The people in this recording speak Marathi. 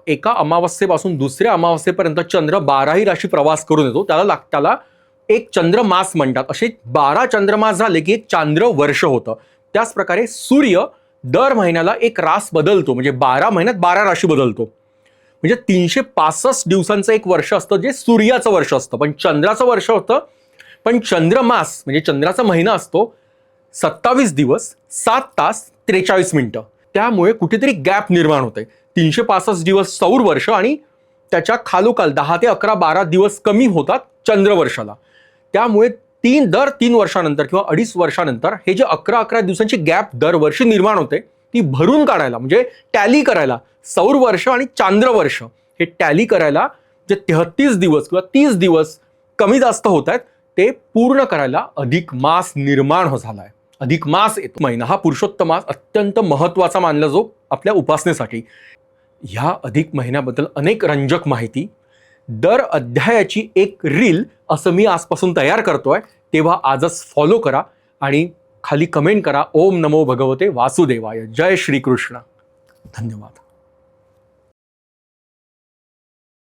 एका अमावस्येपासून दुसऱ्या अमावस्येपर्यंत चंद्र 12ही राशी प्रवास करून येतो. त्याला एक चंद्रमास म्हणतात. असे 12 चंद्रमास झाले की एक चांद्र वर्ष होतं. त्याच प्रकारे सूर्य दर महिन्याला एक रास बदलतो, म्हणजे 12 महिन्यात 12 राशी बदलतो. म्हणजे 365 दिवसांचं एक वर्ष असतं, जे सूर्याचं वर्ष असतं. पण चंद्राचं वर्ष होतं, पण चंद्रमास म्हणजे चंद्राचा महिना असतो 27 दिवस 7 तास 43 मिनिटं. त्यामुळे कुठेतरी गॅप निर्माण होते. 365 दिवस सौर वर्ष आणि त्याच्या खालोखाल 10 ते 11 12 दिवस कमी होतात चंद्रवर्षाला. त्यामुळे दर 3 वर्षानंतर किंवा 2.5 वर्षानंतर हे जे 11 दिवसांची गॅप दरवर्षी निर्माण होते, ती भरून काढायला, म्हणजे टॅली करायला, सौर वर्ष आणि चांद्रवर्ष हे टॅली करायला जे 33 दिवस किंवा 30 दिवस कमी जास्त होत आहेत, ते पूर्ण करायला अधिक मास निर्माण झालाय. अधिक मास येतो महिना हा पुरुषोत्तम मास अत्यंत महत्त्वाचा मानला जो आपल्या उपासनेसाठी. ह्या अधिक महिन्याबद्दल अनेक रंजक माहिती, दर अध्यायाची एक रील असं मी आजपासून तयार करतोय. तेव्हा आजच फॉलो करा आणि खाली कमेंट करा. ओम नमो भगवते वासुदेवाय. जय श्रीकृष्ण. धन्यवाद.